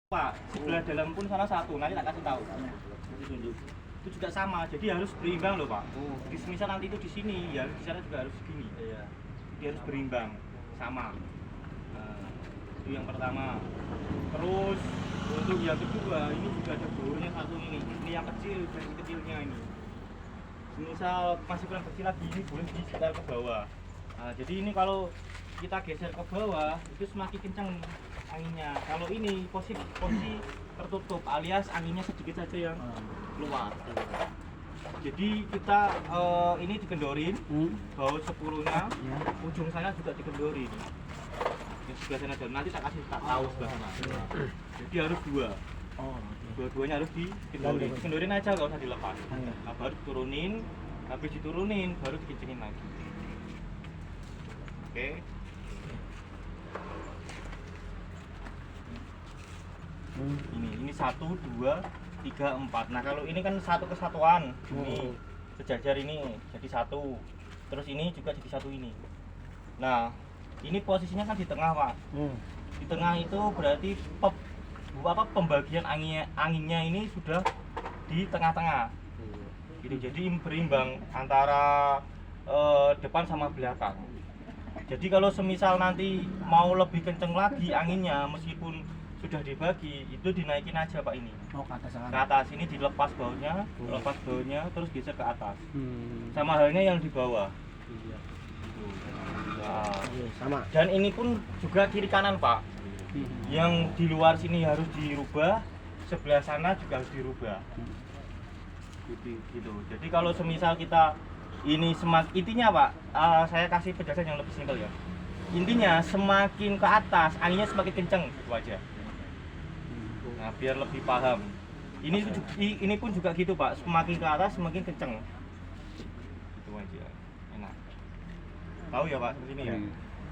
Pak, sebelah dalam pun salah satu, nanti tak kasih tahu. Itu juga sama, jadi harus berimbang loh Pak. Jadi semisal nanti itu di sini, ya di sana juga harus segini. Dia harus berimbang, sama. Itu yang pertama. Terus untuk yang kedua, ini juga ada bornya satu ini yang kecil, dari kecilnya ini. Semisal masih kurang kecil lagi, ini boleh disetel ke bawah. Jadi ini kalau kita geser ke bawah, itu semakin kencang anginnya. Kalau ini posisi tertutup alias anginnya sedikit saja yang keluar. Jadi kita ini dikendorin, baut 10-nya, ujung sana juga dikendorin. Yang sebelah sana dan nanti tak kasih tahu sebelah sana. Jadi harus dua. Dua-duanya harus dikendorin aja, nggak usah dilepas. Nah, baru diturunin, habis diturunin baru dikencengin lagi. Oke. Ini 1, 2, 3, 4. Nah kalau ini kan satu kesatuan, ini sejajar ini jadi satu, terus ini juga jadi satu ini. Nah ini posisinya kan di tengah Pak. Di tengah itu berarti pembagian anginnya ini sudah di tengah-tengah. Gitu. Jadi berimbang antara depan sama belakang. Jadi kalau semisal nanti mau lebih kenceng lagi anginnya, meskipun sudah dibagi, itu dinaikin aja Pak ini. Ke atas. Ke atas ini dilepas bautnya, terus geser ke atas. Sama halnya yang di bawah. Nah, sama. dan ini pun juga kiri kanan Pak. Yang di luar sini harus dirubah, sebelah sana juga harus dirubah. Gitu. Jadi kalau semisal kita ini intinya Pak, saya kasih penjelasan yang lebih simpel ya. Intinya semakin ke atas anginnya semakin kenceng, itu aja. Nah, biar lebih paham. Ini pun juga gitu Pak, semakin ke atas semakin kenceng. Itu aja. Enak. Tahu ya Pak, seperti ini ya.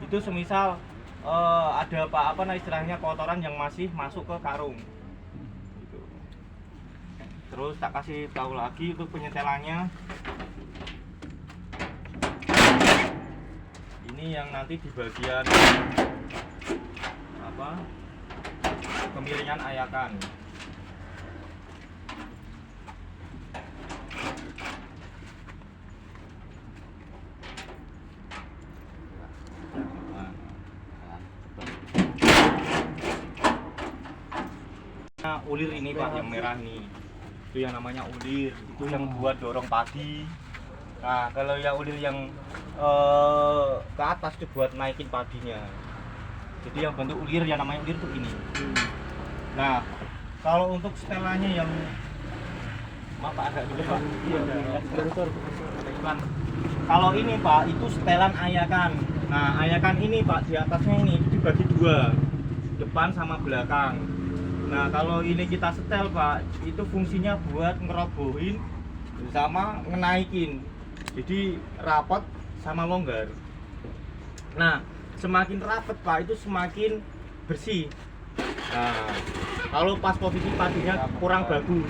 Itu semisal ada istilahnya kotoran yang masih masuk ke karung. Gitu. Terus tak kasih tahu lagi untuk penyetelannya. Ini yang nanti di bagian kemiringan ayakan. Nah, ulir ini Pak yang merah nih, itu yang namanya ulir, itu yang buat dorong padi. Nah kalau yang ulir yang ke atas itu buat naikin padinya. Jadi yang bentuk ulir yang namanya ulir itu ini. Nah kalau untuk setelannya yang agak dulu Pak. Kalau ini Pak itu setelan ayakan. Nah ayakan ini Pak di atasnya ini dibagi dua, depan sama belakang. Nah kalau ini kita setel Pak, itu fungsinya buat ngerobohin sama ngenaikin. Jadi rapat sama longgar. Nah semakin rapat Pak itu semakin bersih. Nah kalau pas posisi padinya kurang bagus,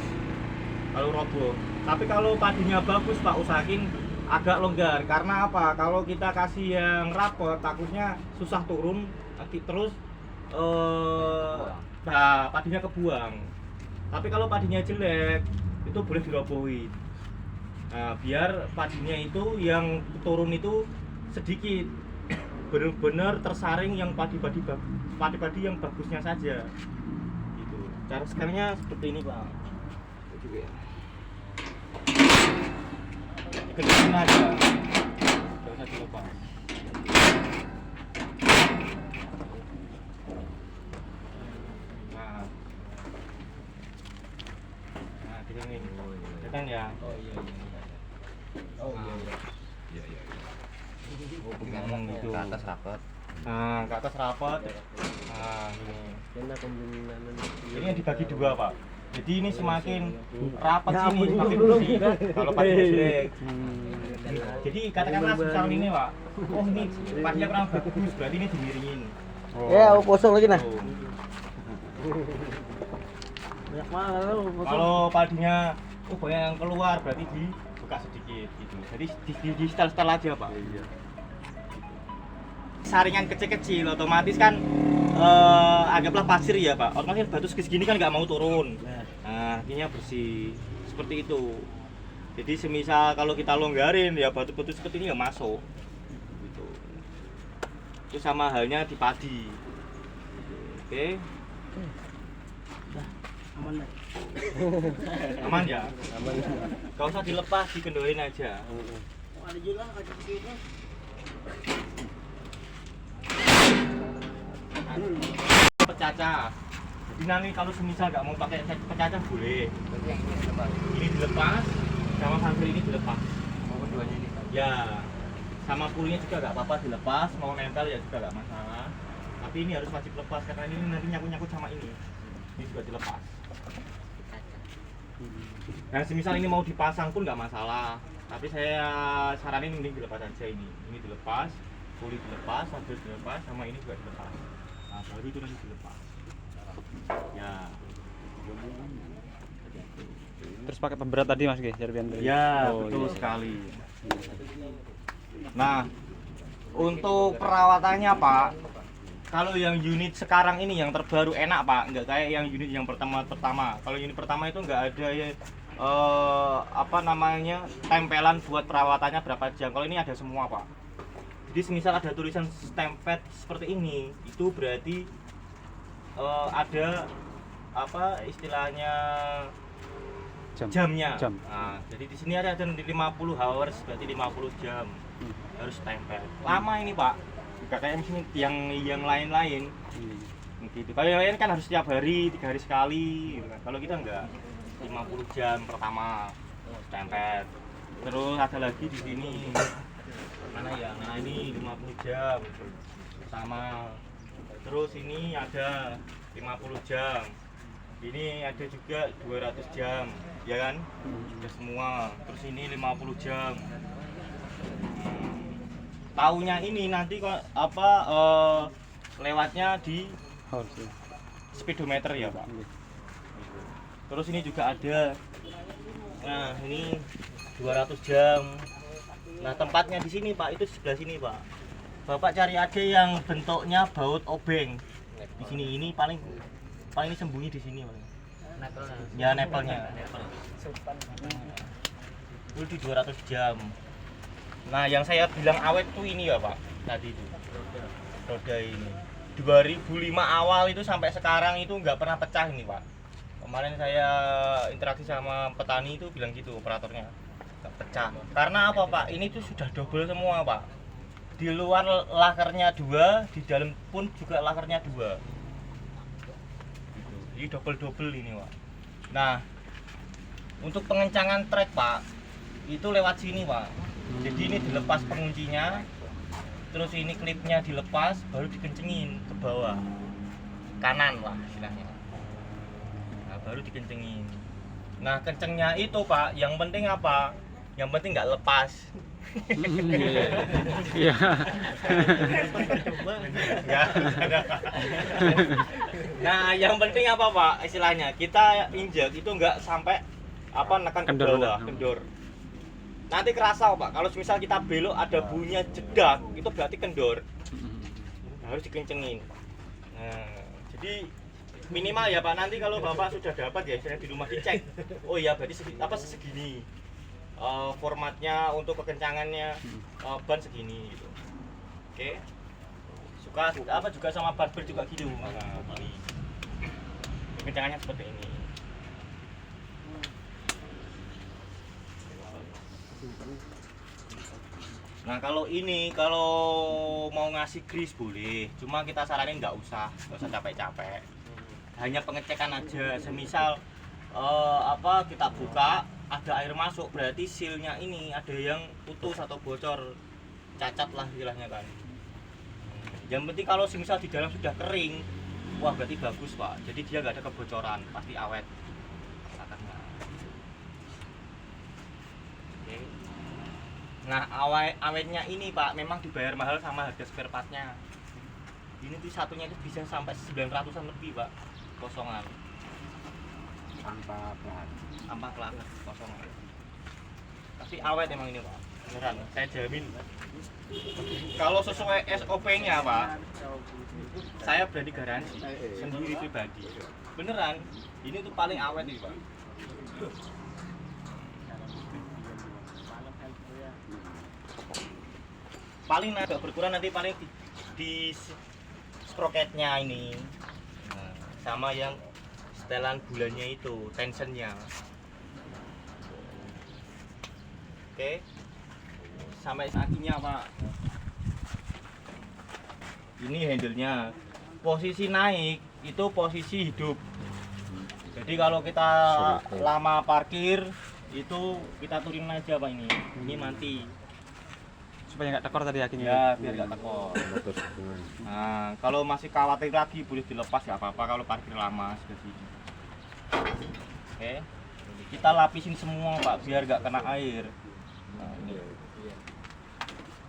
kalau roboh. Tapi kalau padinya bagus Pak, usahain agak longgar. Karena apa? Kalau kita kasih yang rapat takutnya susah turun, terus padinya kebuang. Tapi kalau padinya jelek itu boleh dirobohin. Nah, biar padinya itu yang turun itu sedikit, benar-benar tersaring yang padi-padi yang bagusnya saja. Gitu. Cara sekarangnya seperti ini Pak. Juga ya. Dikencengin aja, nggak usah dilepas. Nah, dikencengin, kan ya. Ngomong gitu. Ke atas rapat. Nah, ke atas rapat. Nah, ini. Ini yang dibagi dua, Pak. Jadi ini semakin rapat sini, semakin bersih. Kalau padinya jelek. Jadi katakanlah misal ini, Pak. Oh, ini padinya kurang bagus, berarti ini dimiringin. Ya, kosong lagi nah. Tuh. Banyak banget Kalau padinya banyak yang keluar, berarti dibuka sedikit gitu. Jadi di setel-setel aja Pak. saringan kecil-kecil, otomatis kan anggaplah pasir ya Pak, otomatis batu segini kan nggak mau turun. Nah, akhirnya bersih seperti itu. Jadi semisal kalau kita longgarin ya batu-batu seperti ini nggak masuk. Gitu. Itu sama halnya di padi. Oke. Aman deh. Aman ya? Aman. Gak usah dilepas, dikendorin aja. Ada juga kaca gitu. Pecacah. Jadi nanti kalau semisal nggak mau pakai pecacah boleh. Ini dilepas, sama filter ini dilepas. Mau keduanya ini. Ya, sama pulnya juga nggak apa-apa dilepas. Mau nempel ya juga nggak masalah. Tapi ini harus wajib lepas karena ini nanti nyangkut-nyangkut sama ini. Ini juga dilepas. Nah, semisal ini mau dipasang pun nggak masalah. Tapi saya saranin mending dilepas aja ini. Ini dilepas, puli dilepas, habis dilepas, sama ini juga dilepas. Nah, baru itu nanti dilepas. Ya. Terus pakai pemberat tadi Mas Ki, Ya, oh, betul iya. sekali. Nah, untuk perawatannya Pak, kalau yang unit sekarang ini yang terbaru enak Pak, nggak kayak yang unit yang pertama. Kalau unit pertama itu nggak ada ya apa namanya tempelan buat perawatannya berapa jam. Kalau ini ada semua Pak. Jadi semisal ada tulisan stemped seperti ini, itu berarti ada apa istilahnya jamnya. Jam. Nah, jadi di sini ada 50 hours, berarti 50 jam harus tempel. Lama ini Pak. Juga kayak mesin yang lain-lain. Gitu. Kalau yang lain kan harus setiap hari, 3 hari sekali. Gitu kan. Kalau kita enggak, 50 jam pertama tempel. Terus ada lagi di sini. Mana ya? Nah ini 50 jam sama. Terus ini ada 50 jam. Ini ada juga 200 jam, ya kan? Sudah semua. Terus ini 50 jam. Taunya ini nanti kok apa lewatnya di speedometer ya Pak. Terus ini juga ada. Nah, ini 200 jam. Nah, tempatnya di sini Pak, itu sebelah sini Pak. Bapak cari aja yang bentuknya baut obeng. Di sini ini paling ini sembunyi di sini paling. Ya nepelnya. Itu di 200 jam. Nah, yang saya bilang awet tuh ini ya Pak, tadi itu. Roda ini. 2005 awal itu sampai sekarang itu nggak pernah pecah ini Pak. Kemarin saya interaksi sama petani itu bilang gitu operatornya. Nggak pecah. Karena apa Pak? Ini tuh sudah double semua Pak. Di luar lakernya 2, di dalam pun juga lakernya 2. Jadi double ini Pak. Nah, untuk pengencangan trek Pak, itu lewat sini Pak. Jadi ini dilepas penguncinya, terus ini klipnya dilepas, baru dikencengin ke bawah kanan lah istilahnya. Nah, baru dikencengin. Nah, kencengnya itu Pak, yang penting apa? Yang penting nggak lepas. Iya. Nah, yang penting apa Pak? Istilahnya kita injek itu nggak sampai apa nekan ke Kendor, bawah, kendor. Nanti kerasa Pak, kalau misal kita belok ada bunyinya jedak, itu berarti kendor. Harus dikencengin. Nah, jadi minimal ya Pak, nanti kalau Bapak sudah dapat ya, saya di rumah dicek. Oh iya, berarti segini. Formatnya untuk kekencangannya ban segini gitu. Oke. Suka apa juga sama barber juga gitu. Nah, ini. Kekencangannya seperti ini. Nah, kalau mau ngasih grease boleh, cuma kita saranin nggak usah capek-capek. Hanya pengecekan aja. Semisal apa kita buka ada air masuk, berarti sealnya ini ada yang putus atau bocor, cacat lah istilahnya kan. Yang penting kalau semisal di dalam sudah kering, wah berarti bagus Pak. Jadi dia nggak ada kebocoran, pasti awet. Oke. Nah, awetnya ini Pak memang dibayar mahal sama harga spare partnya. Ini tuh satunya itu bisa sampai 900-an lebih Pak, kosongan. Tanpa plat kosongan. Tapi awet emang ini Pak. Beneran, saya jamin. Kalau sesuai SOP-nya Pak, saya berani garansi sendiri pribadi. Beneran, ini tuh paling awet nih Pak. Paling agak berkurang nanti paling di sproketnya ini. Nah, sama yang setelan bulannya itu, tensionnya. Oke. Sampai kakinya Pak. Ini handle-nya. Posisi naik itu posisi hidup. Jadi kalau kita lama parkir itu kita turunin aja Pak ini. Ini mati. Supaya nggak tekor tadi kakinya. Ya, biar nggak tekor. Nah, kalau masih khawatir lagi boleh dilepas nggak apa-apa kalau parkir lama seperti ini. Oke. Kita lapisin semua Pak biar nggak kena air. Nah, ini.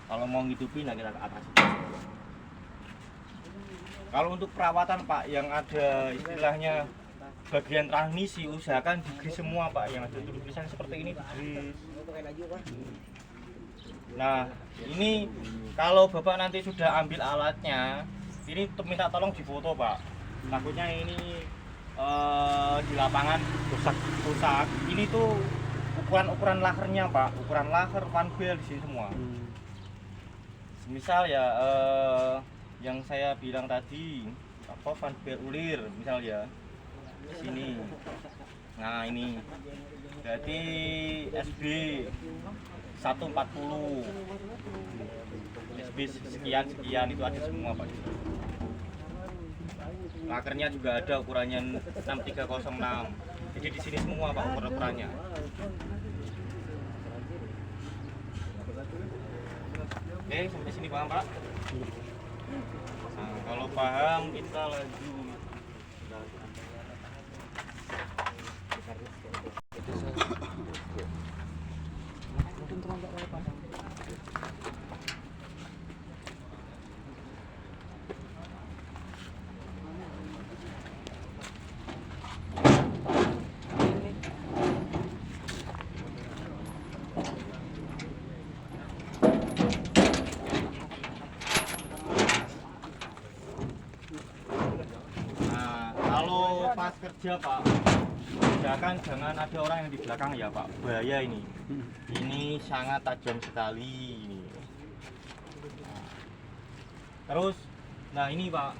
Kalau mau ngidupin, nah kita ke atas. Kalau untuk perawatan Pak, yang ada istilahnya bagian transmisi, usahakan digris semua Pak. Yang ada tulisan seperti ini digris. Nah, ini kalau Bapak nanti sudah ambil alatnya, ini minta tolong difoto Pak. Takutnya ini di lapangan rusak. Ini tuh ukuran lahernya Pak, ukuran laher, panbel di sini semua. Misal ya yang saya bilang tadi apa panbel ulir misal ya di sini. Nah ini berarti SB 140 SB sekian itu ada semua Pak. Lakernya juga ada ukurannya 6306. Jadi di sini semua Pak ukurannya. Oke, sampai sini paham Pak? Nah, kalau paham kita lanjut. Pas kerja Pak, jangan ada orang yang di belakang ya Pak, bahaya ini. Ini sangat tajam sekali ini. Terus, nah ini Pak,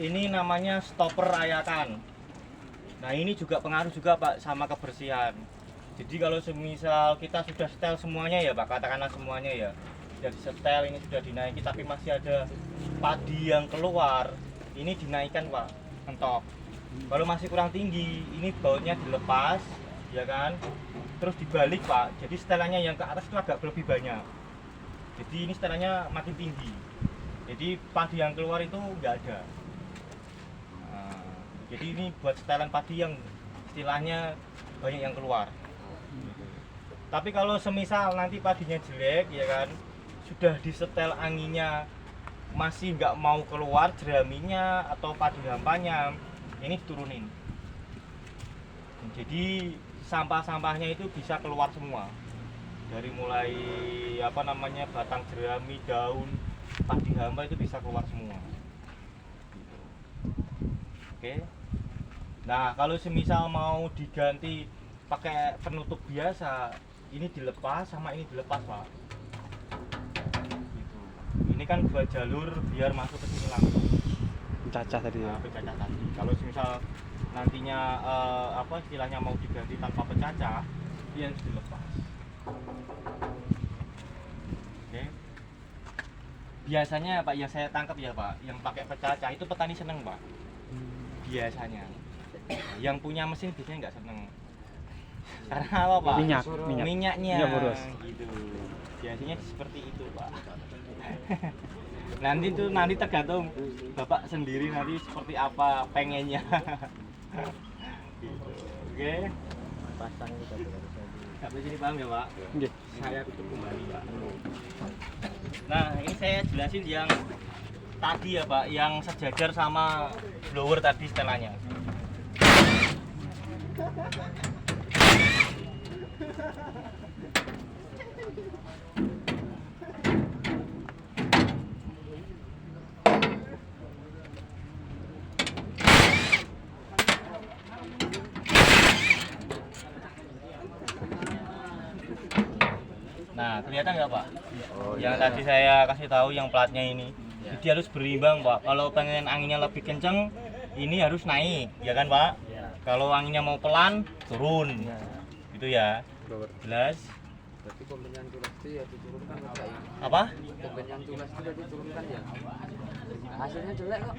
ini namanya stopper ayakan. Nah ini juga pengaruh juga Pak sama kebersihan. Jadi kalau semisal kita sudah setel semuanya ya Pak, katakanlah semuanya ya, sudah disetel, ini sudah dinaiki, tapi masih ada padi yang keluar, ini dinaikkan Pak, mentok. Kalau masih kurang tinggi, ini bautnya dilepas, ya kan? Terus dibalik Pak. Jadi setelannya yang ke atas itu agak lebih banyak. Jadi ini setelannya makin tinggi. Jadi padi yang keluar itu nggak ada. Nah, jadi ini buat setelan padi yang istilahnya banyak yang keluar. Tapi kalau semisal nanti padinya jelek, ya kan? Sudah disetel anginnya masih nggak mau keluar jeraminya atau padi hampanya, ini diturunin. Jadi sampah-sampahnya itu bisa keluar semua. Dari mulai apa namanya batang jerami, daun, padi hamba itu bisa keluar semua. Gitu. Oke. Nah, kalau semisal mau diganti pakai penutup biasa, ini dilepas sama ini dilepas, Pak. Gitu. Ini kan buat jalur biar masuk ke sini langsung. Cacah tadi ya. Pecacah tadi. Kalau misal nantinya apa istilahnya mau diganti tanpa pecacah, dia harus dilepas. Oke. Biasanya Pak, yang saya tangkap ya Pak, yang pakai pecacah itu petani seneng Pak. Biasanya. Yang punya mesin biasanya nggak seneng. Karena apa Pak? Minyaknya. Minyak boros. Gitu. Biasanya seperti itu Pak. Nanti tergantung Bapak sendiri nanti seperti apa pengennya. Gitu. Oke. Pasang kita Sampai sini paham ya Pak? Nggih. Saya tutup kembali Pak. Nah ini saya jelasin yang tadi ya Pak, yang sejajar sama blower tadi setelannya. Nah, kelihatan nggak Pak? Yang tadi saya kasih tahu yang platnya ini. Jadi harus berimbang Pak. Kalau pengen anginnya lebih kenceng, ini harus naik, ya kan Pak? Kalau anginnya mau pelan, turun. Gitu ya. Jelas? Berarti pembenyahan tulas itu ya diturunkan Pak ya? Apa? Pembenyahan tulas itu ya diturunkan ya? Nah, hasilnya jelek kok.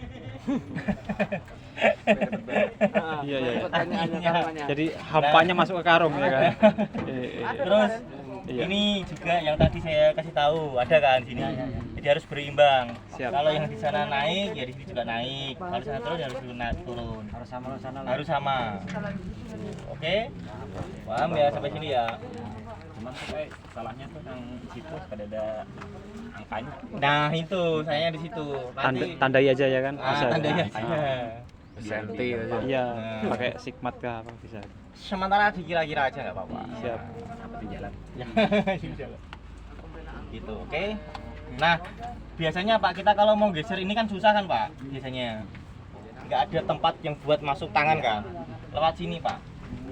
Iya, iya. Pertanyaannya kampanye. Jadi hampanya masuk ke karung ya kan. Terus Iya. ini juga yang tadi saya kasih tahu, ada kan sini. Jadi harus berimbang. Siap. Kalau yang di sana naik, ya di sini juga naik. Kalau sana turun, ya harus turun. Harus sama sana. Harus sama. Oke? Paham ya sampai sini ya? Cuman salahnya tuh yang situ ada angkanya. Nah, itu sayanya di situ. Tandai aja ya kan. Bisa. Tandai aja. Senti aja. Iya, Nah. pakai sigmat kah apa bisa. Sementara dikira-kira aja nggak apa-apa. Siap. Di jalan. Gitu, oke? Nah, biasanya Pak kita kalau mau geser ini kan susah kan Pak? Biasanya nggak ada tempat yang buat masuk tangan kan? Lewat sini Pak.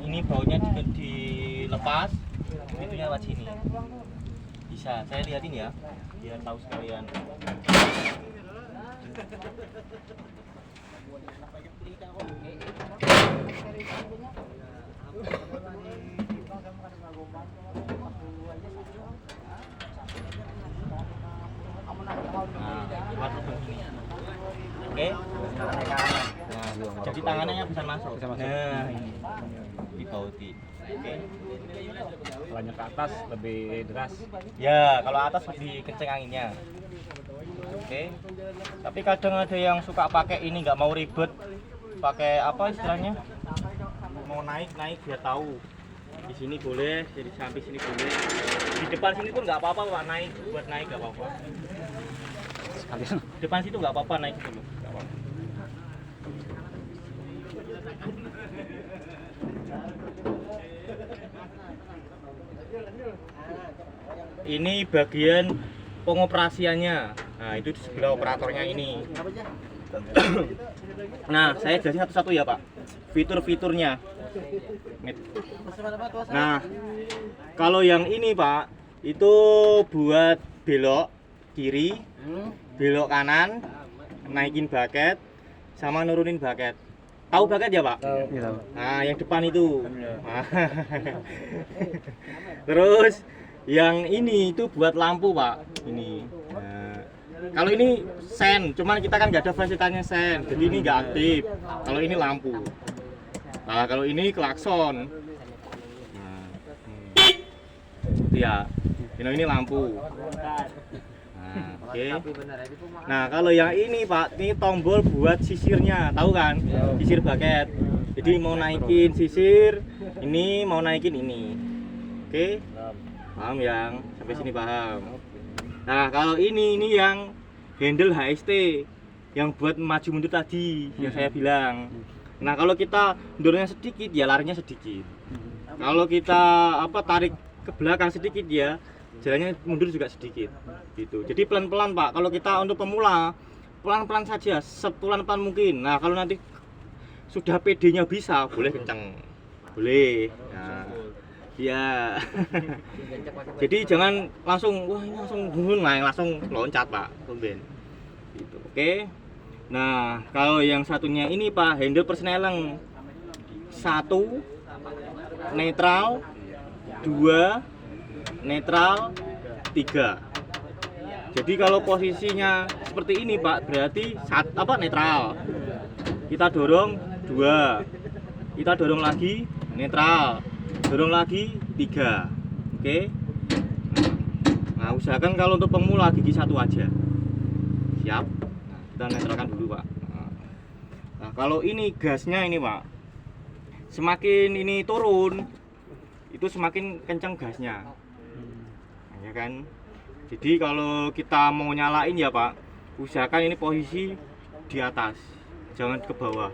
Ini baunya dilepas, itunya lewat sini. Bisa, saya liatin ya, biar tahu sekalian. Nah, masuk ke sini. Oke? Nah, jadi tangannya bisa masuk. Bisa masuk. Nah, ini dibauti. Oke? Kalau ke atas lebih deras. Ya, kalau atas lebih kenceng anginnya. Oke. Tapi kadang ada yang suka pakai ini nggak mau ribet. Pakai apa istilahnya? Mau naik biar tahu. Di sini boleh, jadi sampai sini boleh. Di depan sini pun nggak apa-apa Pak, naik buat naik nggak apa-apa. Sekalian. Depan situ nggak apa-apa naik dulu. Nggak apa-apa. Ini bagian pengoperasiannya. Nah, itu di sebelah operatornya ini. Nah, saya jelasin satu-satu ya, Pak. Fitur-fiturnya. Nah, kalau yang ini, Pak, itu buat belok kiri, belok kanan, naikin bucket, sama nurunin bucket. Tahu bucket ya, Pak? Iya. Nah, yang depan itu. Terus yang ini itu buat lampu, Pak. Ini. Nah, kalau ini sen, cuman kita kan nggak ada fasilitasnya sen, jadi ini nggak aktif. Kalau ini lampu. Nah, kalau ini klakson. Nah, ya. Ini lampu. Nah, oke. Nah, kalau yang ini, Pak, ini tombol buat sisirnya, tahu kan? Sisir bucket. Jadi mau naikin sisir, ini mau naikin ini. Oke? Paham yang? Sampai sini paham. Nah, kalau ini yang handle HST yang buat maju mundur tadi yang saya bilang. Nah, kalau kita mundurnya sedikit ya larinya sedikit. Kalau kita tarik ke belakang sedikit ya jalannya mundur juga sedikit gitu. Jadi pelan-pelan, Pak. Kalau kita untuk pemula pelan-pelan saja, sepelan-pelan mungkin. Nah, kalau nanti sudah PD-nya bisa, boleh kencang. Boleh. Nah, ya. Jadi jangan langsung wah ini langsung langsung loncat, Pak. Tumben. Gitu. Oke. Nah, kalau yang satunya ini, Pak, handle persneleng. 1 netral, 2 netral, 3. Jadi kalau posisinya seperti ini, Pak, berarti netral. Kita dorong 2. Kita dorong lagi netral. Dorong lagi 3. Oke. Nah, usahakan kalau untuk pemula gigi 1 aja. Siap. Nah, kita netralkan dulu, Pak. Nah, kalau ini gasnya ini, Pak. Semakin ini turun, itu semakin kencang gasnya. Ya kan? Jadi kalau kita mau nyalain ya, Pak, usahakan ini posisi di atas, jangan ke bawah.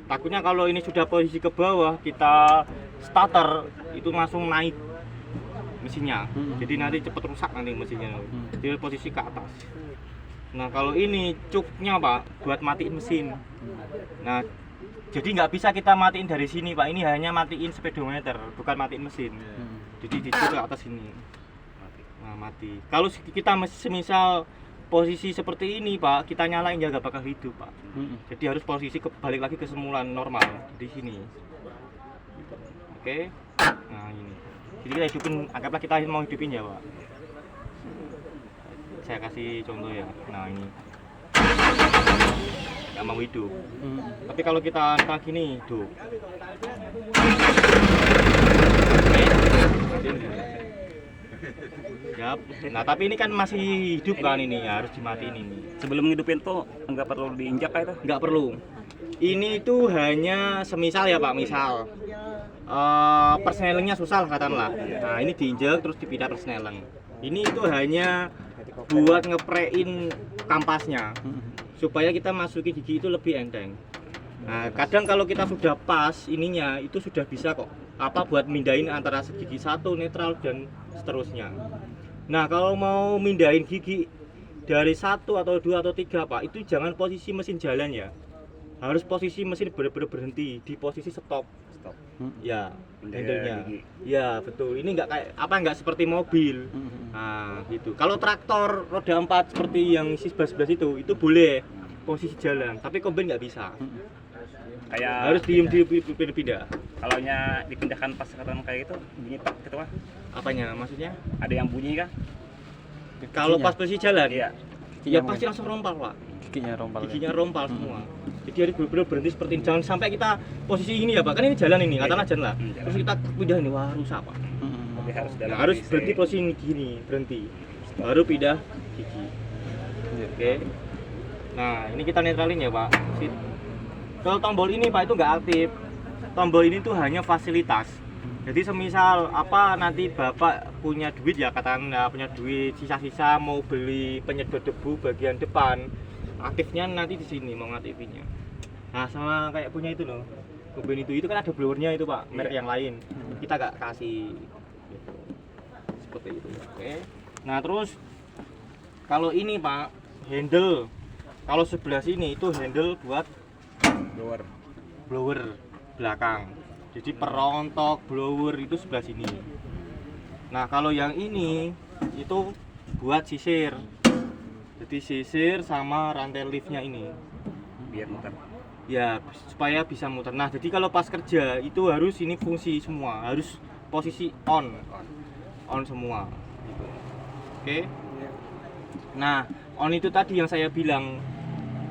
Takutnya kalau ini sudah posisi ke bawah, kita starter itu langsung naik. mesinnya. Jadi nanti cepet rusak nanti mesinnya. Jadi posisi ke atas. Nah kalau ini cuknya Pak buat matiin mesin. Nah jadi nggak bisa kita matiin dari sini Pak. Ini hanya matiin speedometer, bukan matiin mesin. Jadi di cuk ke atas ini. Nah mati. Kalau kita semisal posisi seperti ini Pak, kita nyalain ya nggak bakal hidup Pak. Jadi harus posisi balik lagi ke semula normal di sini. Oke. Nah ini. Jadi kita hidupin, anggaplah kita mau hidupin ya Pak. Saya kasih contoh ya. Nah ini. Nggak mau hidup. Tapi kalau kita angkat gini, hidup. Oke. Yap. Nah tapi ini kan masih hidup kan ini, harus dimatiin ini. Sebelum ngidupin tuh nggak perlu diinjak kayak itu? Nggak perlu. Ini tuh hanya semisal ya Pak, misal persnelingnya susah katakanlah. Nah ini diinjak terus dipindah persneleng. Ini itu hanya buat ngeprein kampasnya supaya kita masukin gigi itu lebih enteng. Nah kadang kalau kita sudah pas ininya itu sudah bisa kok buat mindahin antara gigi satu netral dan seterusnya. Nah kalau mau mindahin gigi dari 1 atau 2 atau 3 Pak, itu jangan posisi mesin jalan ya, harus posisi mesin benar-benar berhenti di posisi stop. Ya handle-nya ya betul. Ini nggak seperti mobil. Nah gitu. Kalau traktor roda 4 seperti yang si 11 itu boleh posisi jalan, tapi kombin nggak bisa. Kayak Harus dipindah. kalau dipindahkan pas katakan kayak gitu bunyi Pak ketua, Apanya maksudnya? ada yang bunyi kah? Kalau pas posisi jalan Iya. ya pasti langsung rompal Pak. Giginya rompal semua. Jadi harus benar-benar berhenti seperti ini. Jangan sampai kita posisi ini ya Pak, kan ini jalan ini, katakanlah jalan lah. Terus kita pindah ini, wah rusak Pak. Tapi harus dalam Nah, harus kondisi- berhenti posisi ini gini, berhenti. Baru pindah gigi. Oke. Nah, ini kita netralin ya Pak. Kalau tombol ini Pak itu nggak aktif. Tombol ini tuh hanya fasilitas. Jadi semisal nanti Bapak punya duit ya, katakanlah punya duit sisa-sisa mau beli penyedot debu bagian depan, aktifnya nanti di sini mau ngaktifinnya. Nah sama kayak punya itu loh, kombin itu kan ada blowernya itu Pak, merek yang lain. Kita nggak kasih gitu. Seperti itu. Oke. Nah terus kalau ini Pak, handle. Kalau sebelah sini itu handle buat blower belakang. Jadi perontok blower itu sebelah sini. Nah kalau yang ini itu buat sisir. Jadi sisir sama rantai liftnya ini. biar muter. Ya supaya bisa muter. Nah jadi kalau pas kerja itu harus ini fungsi semua, harus posisi on semua. Gitu. Oke. Nah on itu tadi yang saya bilang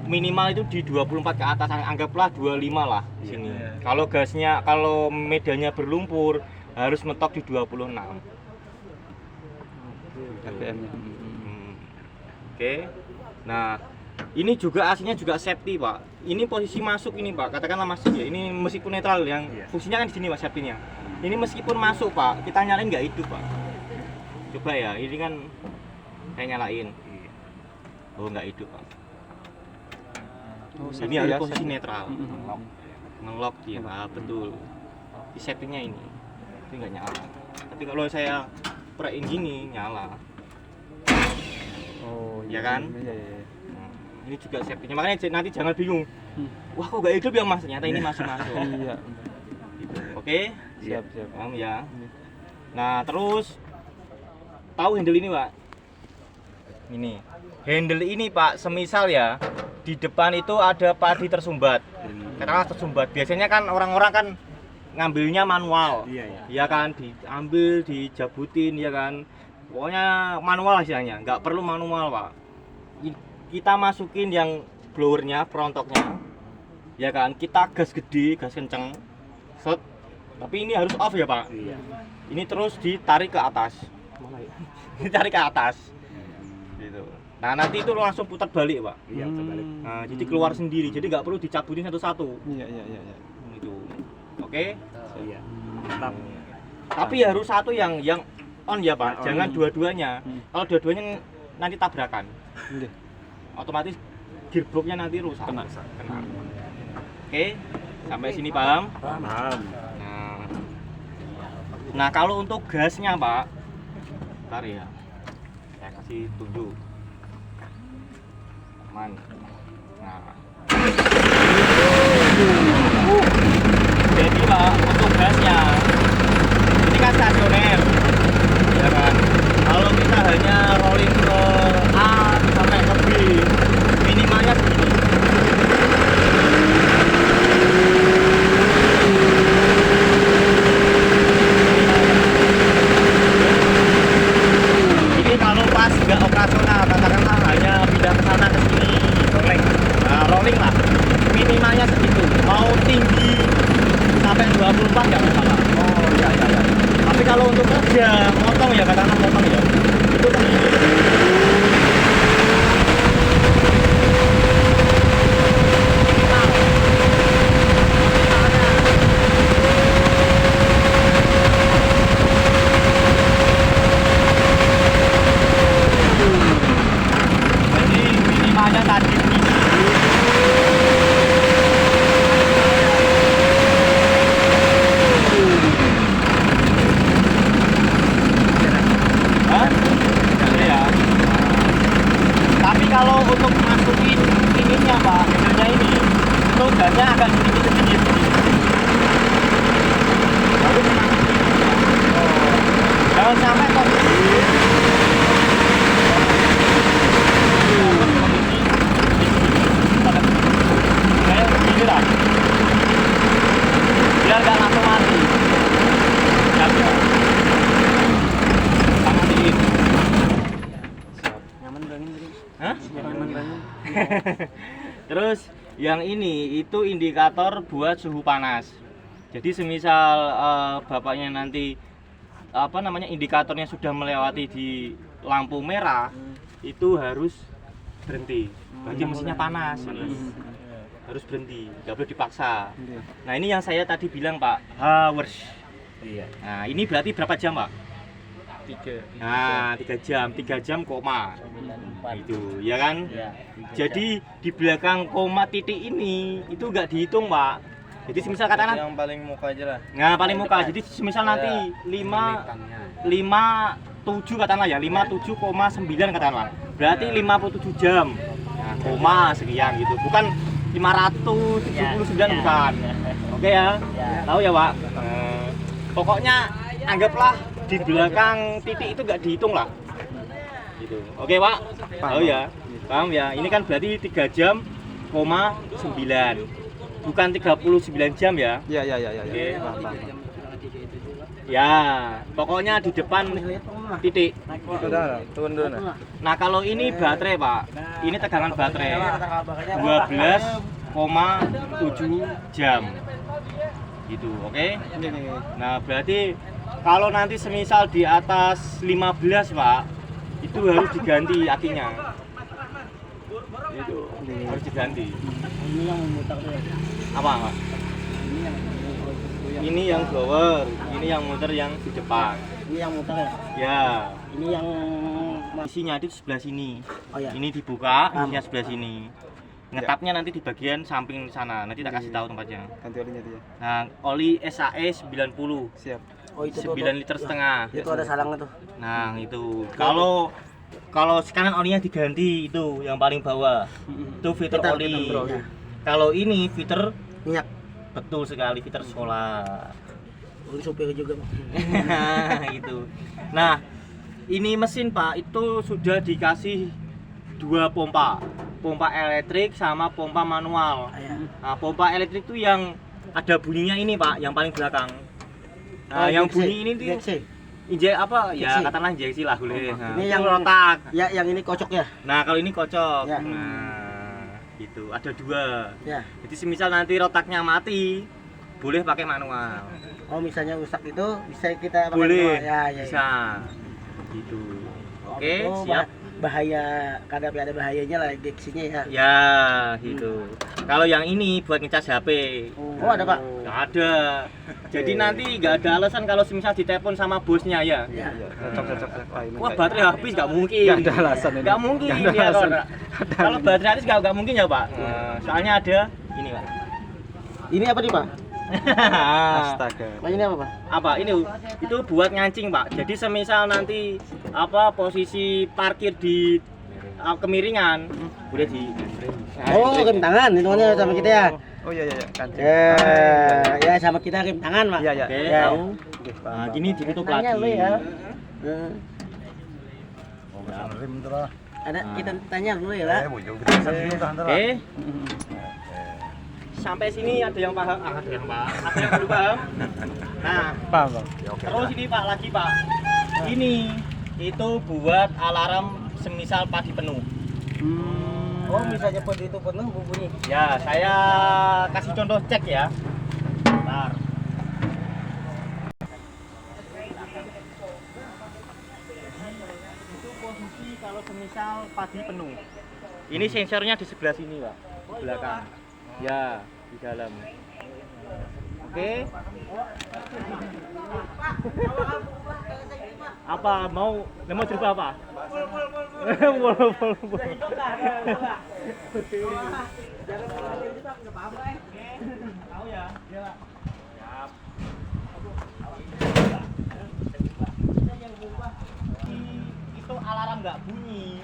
minimal itu di 24 ke atas, anggaplah 25 lah di sini. Kalau kalau medannya berlumpur harus mentok di 26. RPM-nya. Oke. Nah, ini juga aslinya juga safety, Pak. Ini posisi masuk ini, Pak. Katakanlah masuk ya. Ini meskipun netral yang fungsinya kan di sini, Pak, safety-nya. Ini meskipun masuk, Pak, kita nyalain nggak hidup, Pak. Coba ya, ini kan saya nyalain. Oh, nggak hidup, Pak. Ini harus posisi netral. Ngelock dia, Pak, betul. Di safety-nya ini nggak nyala. Tapi kalau saya prein gini nyala. Oh, Ya kan? Iya. Nah, ini juga safety-nya. Makanya nanti jangan bingung. Wah, kok nggak hidup ya, Mas? Ternyata ini masuk. Iya. Gitu. Oke? Siap. Paham ya. Nah, terus tahu handle ini, Pak? Ini. Handle ini, Pak, semisal ya di depan itu ada padi tersumbat. Katakanlah tersumbat. Biasanya kan orang-orang kan ngambilnya manual. Iya kan, diambil, dijabutin ya kan. Pokoknya manual hasilnya, nggak perlu manual, Pak. Kita masukin yang blowernya, perontoknya. Ya kan, kita gas gede, gas kenceng. Set. Tapi ini harus off ya, Pak. Ini terus ditarik ke atas. Ditarik ke atas. Gitu. Nah nanti itu langsung putar balik, Pak. Iya, putar balik. Nah jadi keluar sendiri, jadi nggak perlu dicabutin satu-satu. Iya. Itu, oke. Iya. Mantap. Tapi harus satu yang on ya Pak, jangan dua-duanya. Kalau dua-duanya nanti tabrakan, Nggih. otomatis gearboxnya nanti rusak. Kena. Oke, sampai sini paham? Paham. Nah kalau untuk gasnya Pak, bongkar ya saya kasih tunjuk aman. Nah jadi Pak untuk gasnya ini kan stasioner ya kan, kalau kita hanya rolling ke A sampai ke B minimalnya segini. Ini kalau pas nggak operasional, katakanlah hanya pindah ke sana ke sini rolling, nah rolling lah minimalnya segitu, mau tinggi sampai 24 nggak masalah. Oh iya iya iya. Tapi kalau untuk kerja motong ya, katakanlah motong ya itu jadi minimalnya tadi ini. Hah? Ya. Tapi kalau untuk masukin ininya Pak, handle-nya ini, itu gasnya agak sedikit-sedikit. Baru masukin. Oh. Jangan sampai kok. Kayak begini lah. Biar nggak langsung mati. Gasnya. Matiin. Nyaman banget tadi. Hah? Nyaman banget. Terus yang ini itu indikator buat suhu panas. Jadi semisal bapaknya nanti apa namanya indikatornya sudah melewati di lampu merah, itu harus berhenti. Berarti mesinnya panas. Harus berhenti, nggak boleh dipaksa. Nah ini yang saya tadi bilang Pak, hours. Iya. Nah ini berarti berapa jam Pak? 3. Nah 3 jam koma. 94. Itu ya kan. Iya. Jadi di belakang koma titik ini itu nggak dihitung Pak. Jadi semisal katakan Yang paling muka aja lah. nah paling muka. Jadi semisal nanti 57 katakanlah ya, 57,9 katakanlah. Berarti 57 jam. Nah, koma sekian gitu. Bukan 579 bukan. Oke ya. Tahu ya, Pak? Pokoknya anggaplah di belakang titik itu nggak dihitung lah. Gitu. Oke, Pak? Tahu ya? Paham ya? Ini kan berarti 3 jam, 9. Bukan 39 jam ya. Iya iya iya iya. Oke. Paham, paham. Ya, pokoknya di depan titik. Sudah, turun dulu nah. Nah, kalau ini baterai, Pak. Ini tegangan baterai. 12,7 jam. Gitu, oke? Nah, berarti kalau nanti semisal di atas 15, Pak, itu harus diganti akinya. Itu harus diganti. Ini yang memutar tuh. Apa, Pak? Ini yang blower, ini yang muter yang di depan. Ini yang mutar ya. Ya, Ini yang isinya itu sebelah sini. oh ya. Ini dibuka, isinya sebelah sini. Ngetapnya nanti di bagian samping sana. Nanti tak kasih tahu tempatnya. Ganti olinya dia. Nah, oli SAE 90, Siap. Oh itu tuh. 9 liter setengah. Itu ada salangnya tuh. Nah, itu. Kalau sekarang olinya diganti itu yang paling bawah. Itu filter Filter, oli. filter oli. Kalau ini filter Minyak. betul sekali filter solar. Ini supir juga, Pak. Gitu. Nah, ini mesin Pak itu sudah dikasih 2 pompa. Pompa elektrik sama pompa manual. Ya. Nah, pompa elektrik itu yang ada bunyinya ini Pak, yang paling belakang. Nah, yang bunyi ini tuh injeksi. injek apa? Ya, Injeksi. katakanlah injeksi lah boleh. Nah, Ini itu yang rotak. Ya, yang ini kocok ya. Nah, kalau ini kocok. Ya. Nah, gitu. Ada 2. Ya. Jadi semisal nanti rotaknya mati, boleh pakai manual. Oh, misalnya rusak itu bisa kita pakai Boleh. manual. Ya, ya, ya. Bisa. Gitu. Oke, Oh, siap. Bahaya, kadang ada bahayanya lah injeksinya ya. Ya, gitu. Kalau yang ini buat ngecas HP. Oh, ada, Pak. Nggak ada. Jadi nanti nggak ada alasan kalau semisal ditelepon sama bosnya ya. Ya. Iya, cocok. Wah, baterai habis nggak mungkin. Nggak ada alasan ini. Nggak mungkin. Nggak ada Ya, alasan. kalau baterai habis nggak mungkin ya Pak. Soalnya ada ini Pak. Ini apa nih, Pak? Astaga. Mas ini apa, Pak? Apa ini itu buat ngancing Pak, jadi semisal nanti posisi parkir di kemiringan boleh di Oh, rem tangan hitungannya sama kita ya. Oh iya iya, kancing. Ya sama kita rem tangan, Pak. Iya iya. Oke, Ya. tahu. Nah, gini ditutup Tanya lagi. lu ya. Ada kita tanya dulu ya, Pak. Oke. Sampai sini ada yang paham? Ada yang paham. Ada yang belum paham? Nah, Paham, Bang. terus ini Pak lagi Pak. Ini itu buat alarm semisal padi penuh. Oh, misalnya padi itu penuh bunyi. Ya, saya kasih contoh cek ya. Bentar. Itu posisi kalau semisal padi penuh. Ini sensornya di sebelah sini, Pak. Di belakang. Ya, di dalam. Oke. Apa mau coba apa? Tahu ya? Ya. Siap. Itu alarm nggak bunyi,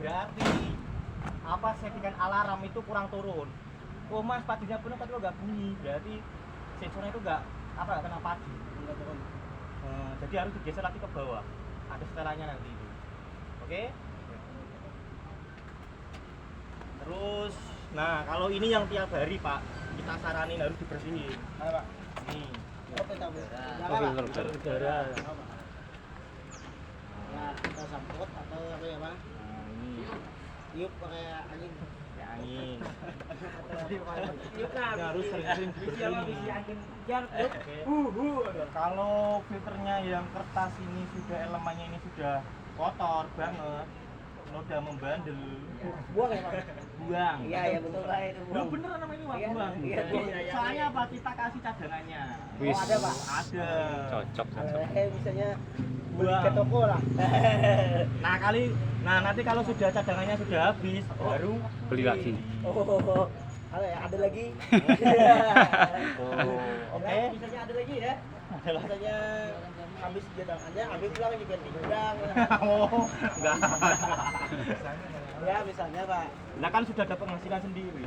berarti settingan alarm itu kurang turun. Oh mas, padinya penuh tapi nggak bunyi, berarti sensornya itu nggak kena padi, nggak turun. Jadi harus digeser lagi ke bawah, ada setelannya nanti itu. Oke. Terus, nah kalau ini yang tiap hari Pak, kita saranin harus dibersihin. Ayo Pak. Nih. Udara. Ya, kita sambut atau apa ya, Pak? Nah, ini Tiup pakai angin. ya angin. Tiup kan. Ini harus sering-sering dibersihin. Oke. Kalau filternya yang kertas ini sudah elemennya ini sudah kotor banget, noda membandel, Buang ya, Pak? buang. Iya, ya betul lah itu. Buang beneran namanya Pak, Iya, buang. iya, iya. Soalnya apa? Kita kasih cadangannya. Oh, ada, Pak? Ada. Cocok. Misalnya beli Buang. ke toko lah. Nah nanti kalau sudah cadangannya sudah habis, baru Beli lagi. Oh, ada lagi. Oke. Nah, misalnya ada lagi ya. Misalnya habis cadangannya, habis pulang diganti gudang. Oh, enggak. Ya, misalnya, Pak. Nah kan sudah ada penghasilan sendiri.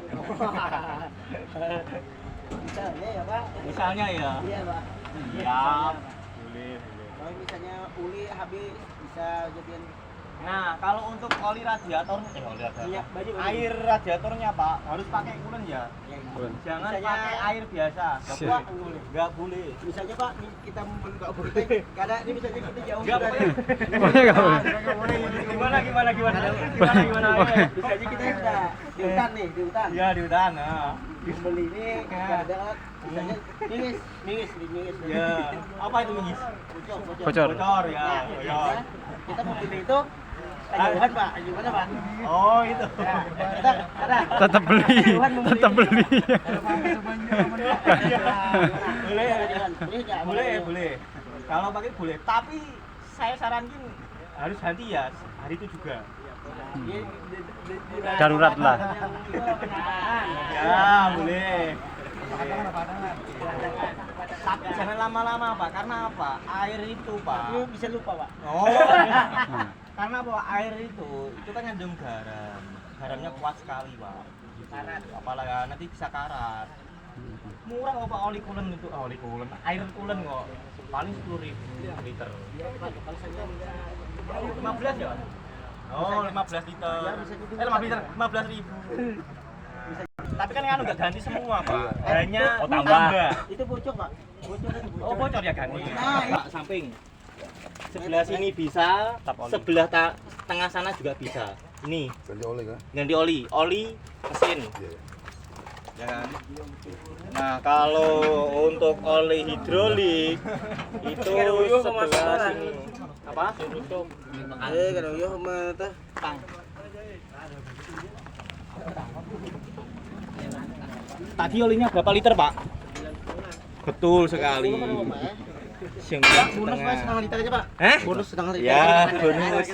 Misalnya ya, Pak. Misalnya ya. Iya, Pak. Siap. Boleh. Kalau misalnya uli habis bisa jadian Nah, kalau untuk oli radiator, minyak baju. air radiatornya Pak harus pakai coolant ya. Jangan Misalnya- pakai air biasa. Enggak boleh. Nggak boleh. Misalnya, Pak, kita enggak boleh. Karena ini misalnya kita jauh Nggak dari- boleh. Pokoknya nggak boleh. Gimana? Misalnya kita sudah di hutan nih, di hutan. Iya di hutan. Nah. Beli ini Ya. ada misalnya mingis. Ya. Apa itu mingis? Bocor. Bocor ya. Nah, Bocor. kita mau beli itu tajuhan, Pak. Gimana, Pak? Oh itu. Ya, kita ada. Tetap beli. Tetap beli. Boleh. Kalau pakai boleh, tapi saya saranin harus ganti ya hari itu juga. Darurat lah. Ya boleh. Tapi jangan lama-lama Pak, karena apa? Air itu Pak. Lu bisa lupa, Pak. Oh. Karena apa? Air itu kan ngandung garam. Garamnya kuat sekali Pak. Karat. Apalagi nanti bisa karat. Murah kok Pak oli coolant itu. Oli coolant. Air coolant kok. Paling 10.000 liter. 15 ya? Oh, 15 liter. 15.000. Tapi kan nggak ganti semua, Pak. Hanya tambah. Itu bocor, Pak. Bocor itu bocor. Oh, bocor ya ganti. Nah, Pak, samping. Sebelah sini bisa, sebelah tengah sana juga bisa. Ini Ganti oli kan? ganti oli mesin. Ya kan? Nah, kalau untuk oli hidrolik itu sebelah sini. Apa? Kalau yo sama teh. Tang. Tadi olinya berapa liter, Pak? Betul sekali. Yang Bonus, Pak, setengah liter aja, Pak. Bonus setengah liter. Ya, bonus.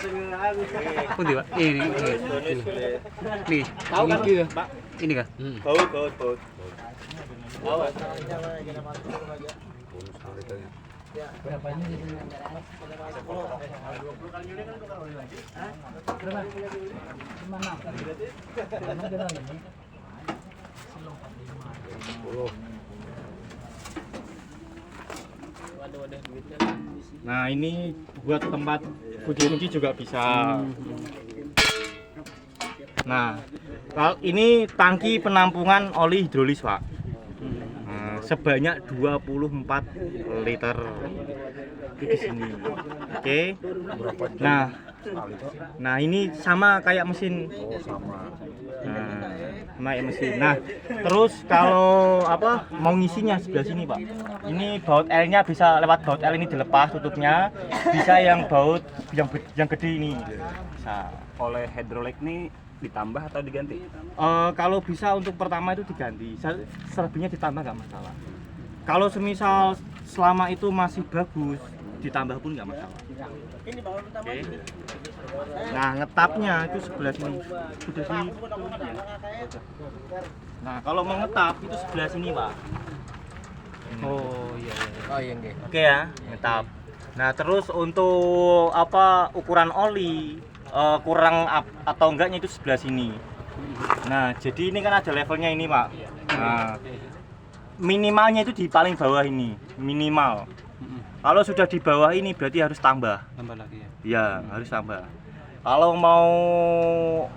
Pundi, Pak? Ini. Bonus boleh. Nih. Tahu kan, Pak? Ini kah? Baut. Awas. Ya. Berapa ini jadi? Nah ini buat tempat kunci juga bisa. Nah ini tangki penampungan oli hidrolis Pak. Nah, sebanyak 24 liter di sini. Oke. Nah ini sama kayak mesin. Nah, kayak mesin. Nah, terus kalau apa mau ngisinya sebelah sini Pak. Ini baut L-nya bisa lewat baut L ini dilepas tutupnya. Bisa yang baut yang gede ini. Bisa. Oleh hidrolik nih ditambah atau diganti? Kalau bisa untuk pertama itu diganti, selebihnya ditambah nggak masalah. Kalau semisal selama itu masih bagus, ditambah pun nggak masalah. Ini baru pertama Oke. ini. Nah ngetapnya itu sebelah sini, sudah sini. Nah kalau mau ngetap itu sebelah sini Pak. Oh iya. Oh iya nggih. Oke ya, ngetap. Nah terus untuk apa ukuran oli kurang atau enggaknya itu sebelah sini. Nah jadi ini kan ada levelnya ini Pak. Nah, minimalnya itu di paling bawah ini, minimal. Kalau sudah di bawah ini berarti harus tambah. Tambah lagi ya. Ya harus tambah. Kalau mau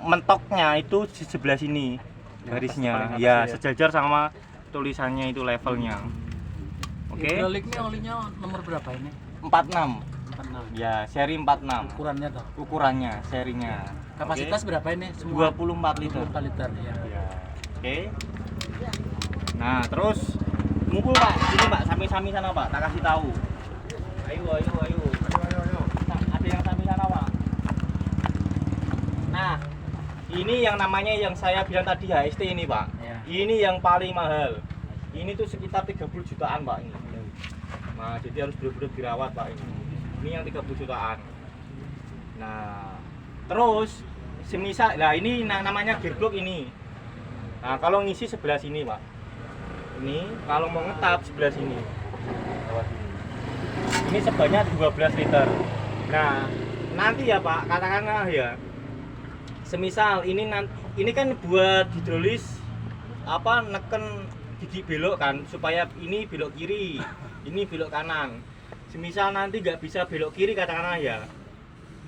mentoknya itu di sebelah sini garisnya. Ya sejajar sama tulisannya itu levelnya. Oke. Hidrolik ini olinya nomor berapa ini? 46. 46. Ya, seri 46. Ukurannya toh. Ukurannya, serinya. Kapasitas Oke. berapa ini? Semua 24 liter. 24 liter ya. Ya. Oke. Nah, terus ngumpul Pak, sini Pak, samping-samping sana Pak, tak kasih tahu. Ayo. Nah, ada yang samping sana Pak. Nah, ini yang namanya yang saya bilang tadi HST ini Pak. Ya. Ini yang paling mahal. Ini tuh sekitar 30 jutaan Pak ini. Nah, jadi harus benar-benar dirawat Pak ini. Ini yang 30 jutaan. Nah, terus semisal, nah ini namanya gearbox ini. Nah, kalau ngisi sebelah sini Pak. Ini kalau mau ngetap sebelah sini. Bawah sini. Ini sebanyak 12 liter. Nah, nanti ya Pak, katakanlah ya. Semisal ini kan buat hidrolis apa neken gigi belok kan supaya ini belok kiri, ini belok kanan. Semisal nanti nggak bisa belok kiri katakanlah ya,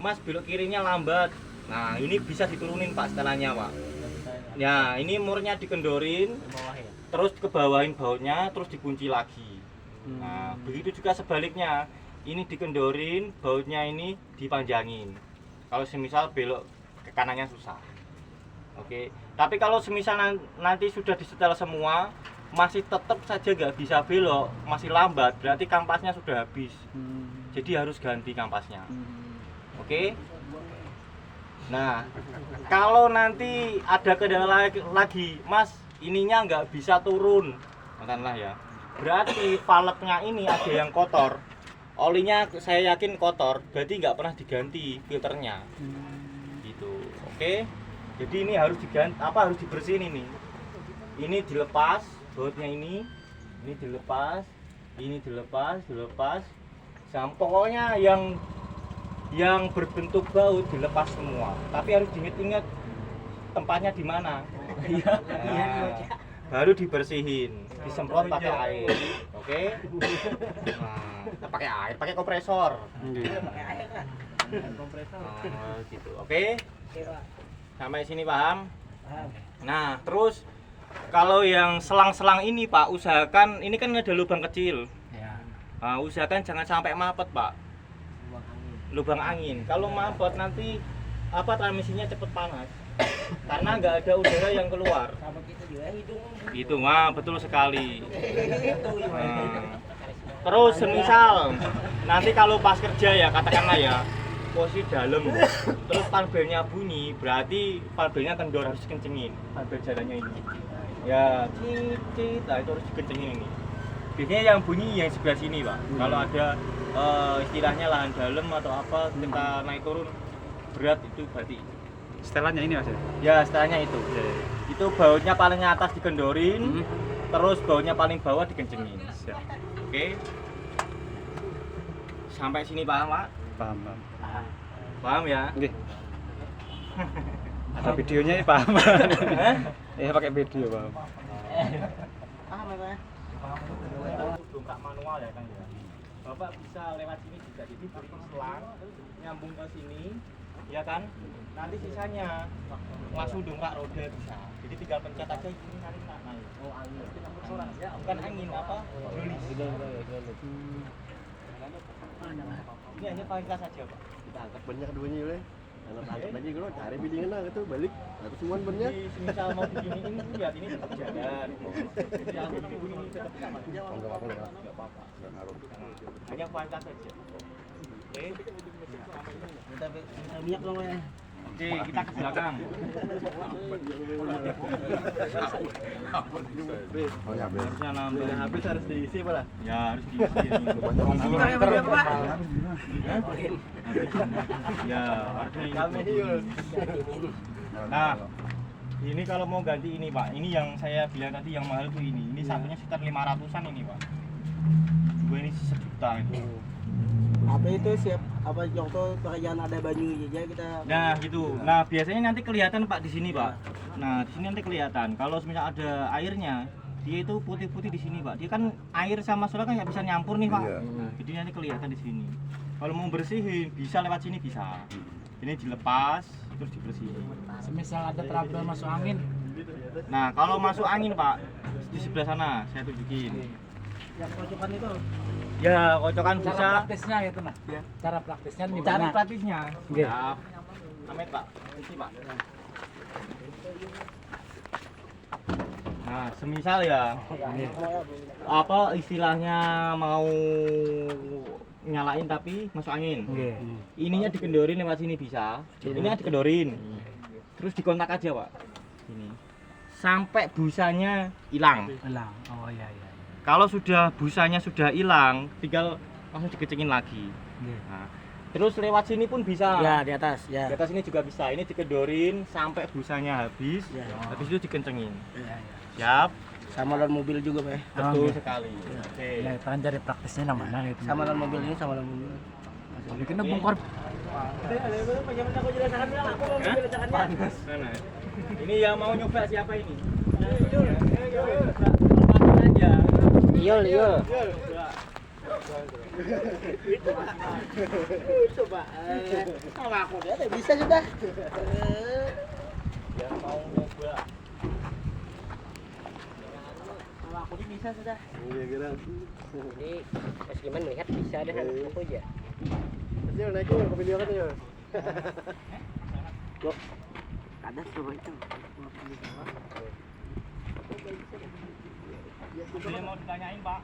Mas belok kirinya lambat. Nah ini bisa diturunin Pak setelahnya Pak. Ya ini murnya dikendorin, terus kebawahin bautnya, terus dikunci lagi. Nah begitu juga sebaliknya, ini dikendorin, bautnya ini dipanjangin. Kalau semisal belok ke kanannya susah. Oke. Tapi kalau semisal nanti sudah disetel semua, masih tetap saja nggak bisa belok, masih lambat, berarti kampasnya sudah habis. Jadi harus ganti kampasnya. Oke. Nah, kalau nanti ada kendala lagi, Mas, ininya nggak bisa turun, katakanlah ya. Berarti valve-nya ini ada yang kotor. Olinya saya yakin kotor, berarti nggak pernah diganti filternya. Gitu. Oke. Jadi ini harus diganti, harus dibersihin ini. Ini dilepas, bautnya ini dilepas, ini dilepas. Pokoknya yang berbentuk baut dilepas semua. Tapi harus diingat-ingat tempatnya di mana. Nah, baru dibersihin, disemprot pakai air. Oke? Nah, pakai air, pakai kompresor. Kompresor. Gitu. Oke? Sampai sini paham? Nah, terus kalau yang selang-selang ini Pak, usahakan ini kan ada lubang kecil. Ya. Nah, usahakan jangan sampai mapet Pak. Lubang angin. Kalau mapet nanti transmisinya cepet panas. Karena nggak ada udara yang keluar. Gitu, betul sekali. Nah, terus semisal nanti kalau pas kerja ya katakanlah ya posisi dalam, terus valve-nya bunyi, berarti valve-nya kendor, harus dikencengin valve jalannya ini. Ya, cicit, nah itu harus dikencengin ini. Biasanya yang bunyi yang sebelah sini Pak. Kalau ada istilahnya lahan dalam atau apa, kita naik turun berat itu berarti. Setelannya ini Mas ya? Ya, setelahnya itu. Itu bautnya paling atas dikendorin. terus baunya paling bawah dikencengin. Oke. Sampai sini paham, Pak? Paham, paham. Paham ya? Nggih. Ada videonya ya, paham. Iya, pakai video, paham. Paham ya, Pak ya? Dongkrak manual ya Kang ya. Bapak bisa lewat sini juga. Jadi beli selang nyambung ke sini, ya kan? Nanti sisanya langsung dongkrak roda bisa. Jadi tinggal pencet aja ini nanti naik. Oh, angin. Bukan angin apa? Hidrolis. Ini hanya fasilitas saja, Pak. Kita angkat bannya keduanya ya. Kalau angkat lagi kalau cari biddingan lah gitu balik. Atau semua bannya. Jadi semisal mau diginiin itu lihat ini tetap jalan. Yang ini tetap sama. Enggak apa-apa. Hanya fasilitas saja. Oke. Kita minyak dong ya. Oke, kita ke belakang. Oh ya, habis. Harusnya nambah. Habis harus diisi malah. Ya harus diisi ini. Kita yang berapa, Pak? Ya, harusnya ini. Nah, ini kalau mau ganti ini Pak, ini yang saya bilang tadi yang mahal tuh ini. Ini satunya sekitar 500-an ini Pak. Dua ini 1 juta itu. Apa itu siap apa contoh pekerjaan ada banyu aja kita. Nah gitu. Nah biasanya nanti kelihatan Pak di sini Pak. Nah di sini nanti kelihatan. Kalau misal ada airnya, dia itu putih-putih di sini Pak. Dia kan air sama solar kan nggak bisa nyampur nih Pak. Jadi nanti kelihatan di sini. Kalau mau bersihin bisa lewat sini bisa. Ini dilepas terus dibersihin. Semisal ada trouble masuk angin. Nah kalau masuk angin Pak di sebelah sana saya tunjukin. Yang kocokan itu. Ya kocokan Cara bisa. praktisnya itu nah. Cara praktisnya di Cara mana? praktisnya. Nggih. Siap. Amet Pak. Isi Pak. Nah, semisal ya apa istilahnya mau nyalain tapi masuk angin. Nggih. Ininya dikendorin lewat sini bisa. Ininya dikendorin. Terus dikontak aja, Pak. Ini. Sampai busanya hilang. Hilang. Oh iya iya. Kalau sudah busanya sudah hilang, tinggal langsung dikecengin lagi. Nggih. Nah, terus lewat sini pun bisa. Ya, di atas, ya. Di atas ini juga bisa. Ini dikendorin sampai busanya habis. Ya. Habis itu dikencengin. Ya, ya. Siap. Sama dalam mobil juga, Pak. Betul Oke. sekali. Oke. Ya, kan cari praktisnya yang mana gitu. Sama dalam mobil ini sama dalam mobil. Bikin bongkar. Panas. Mana? Ini yang mau nyoba siapa ini? Aja. Iya. Coba. Sama aku deh, bisa sudah. Yang mau nyoba. Sama aku ini bisa sudah. Iya, kira. Jadi, Mas Giman melihat bisa deh aku aja. Masih naik ke video kan ya. Kok ada coba itu. Ada yang mau ditanyain, Pak?